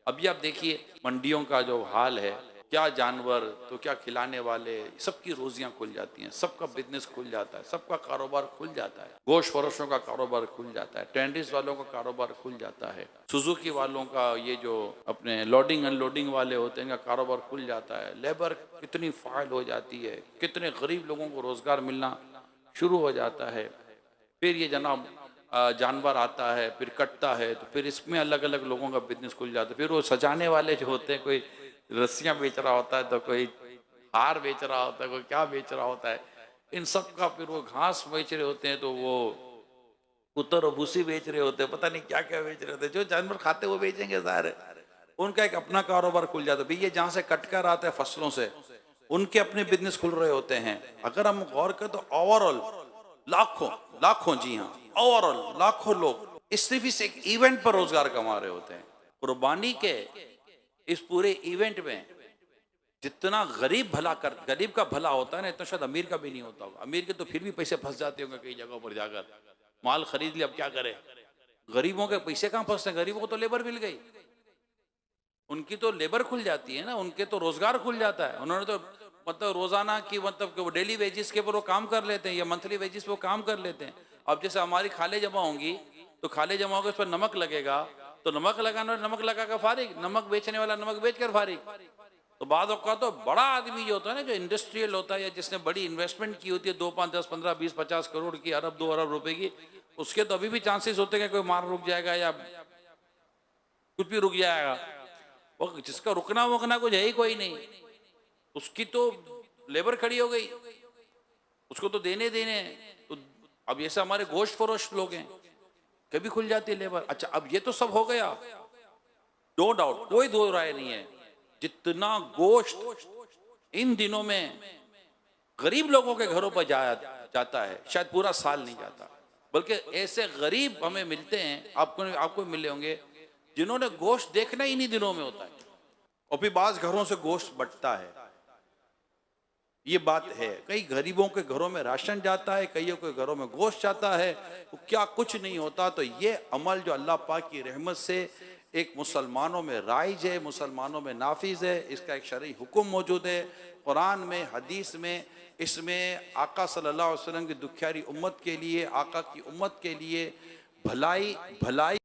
अभी आप देखिए मंडियों का जो हाल है, क्या जानवर तो क्या खिलाने वाले, सबकी रोजियां खुल जाती हैं, सबका बिजनेस खुल जाता है, सबका कारोबार खुल जाता है, गोश्त फरोशों का कारोबार खुल जाता है, टेंडिस वालों का कारोबार खुल जाता है, सुजुकी वालों का, ये जो अपने लोडिंग अनलोडिंग वाले होते हैं, इनका कारोबार खुल जाता है, लेबर कितनी फाइल हो जाती है, कितने गरीब लोगों को रोजगार मिलना शुरू हो जाता है। फिर ये जनाब जानवर आता है, फिर कटता है, तो फिर इसमें अलग अलग लोगों का बिजनेस खुल जाता है। फिर वो सजाने वाले जो होते हैं, कोई रस्सियां बेच रहा होता है, तो कोई हार बेच रहा होता है, कोई क्या बेच रहा होता है, इन सब का फिर वो घास बेच रहे होते हैं, तो वो कुतर और भूसी बेच रहे होते हैं, पता नहीं क्या क्या बेच रहे होते हैं, जो जानवर खाते वो बेचेंगे सारे। उनका एक अपना कारोबार खुल जाता है। भैया जहां से कटकर आता है फसलों से, उनके अपने बिजनेस खुल रहे होते हैं। अगर हम गौर करें तो ओवरऑल लाखों लाखों, जी हाँ, ओवरऑल लाखों लोग इस सिर्फ इस एक इवेंट पर रोजगार कमा रहे होते हैं। कुर्बानी के इस पूरे इवेंट में जितना गरीब का भला होता है ना, इतना शायद अमीर का भी नहीं होता होगा। अमीर के तो फिर भी पैसे फंस जाते होंगे कई जगहों पर जाकर, माल खरीद लिया, अब क्या करे। गरीबों के पैसे कहां फंसते हैं? गरीबों को तो लेबर मिल गई, उनकी तो लेबर खुल जाती है ना, उनके तो रोजगार खुल जाता है। उन्होंने तो मतलब रोजाना की मतलब डेली वेजिस के ऊपर वो काम कर लेते हैं, या मंथली वेजिस पे वो काम कर लेते हैं। अब जैसे हमारी खाले जमा होंगी, तो खाले जमा होगा, उस पर नमक लगेगा, तो नमक लगाना, नमक लगा कर फारिग, नमक बेचने वाला नमक बेच कर फारिग। तो बाद का तो बड़ा आदमी जो होता है ना, जो इंडस्ट्रियल होता है, या जिसने बड़ी इन्वेस्टमेंट की होती है 2 5 10 15 20 50 करोड़ की, अरब 2 अरब रुपए की, उसके तो अभी भी चांसेस होते हैं कि कोई मार रुक जाएगा या कुछ भी रुक जाएगा। वो जिसका रुकना वुकना कुछ है ही कोई नहीं, उसकी तो लेबर खड़ी हो गई, उसको तो देने देने हैं। तो अब जैसे हमारे गोश्त फरोश लोग हैं, कभी खुल जाती है लेबर। अच्छा, अब ये तो सब हो गया, नो डाउट, कोई दो राय नहीं है, जितना गोश्त इन दिनों में गरीब लोगों के घरों पर जाता है, शायद पूरा साल नहीं जाता। बल्कि ऐसे गरीब हमें मिलते हैं, आपको आपको मिले होंगे, जिन्होंने गोश्त देखना ही नहीं दिनों में होता है, और फिर बाज घरों से गोश्त बटता है। ये बात है, कई गरीबों के घरों में राशन जाता है, कईयों के घरों में गोश्त जाता है, तो क्या कुछ नहीं होता। तो ये अमल जो अल्लाह पाक की रहमत से एक मुसलमानों में राइज है, मुसलमानों में नाफिज है, इसका एक शरई हुक्म मौजूद है कुरान में, हदीस में। इसमें आका सल्लल्लाहु अलैहि वसल्लम की दुखियारी उम्मत के लिए, आका की उम्मत के लिए भलाई भलाई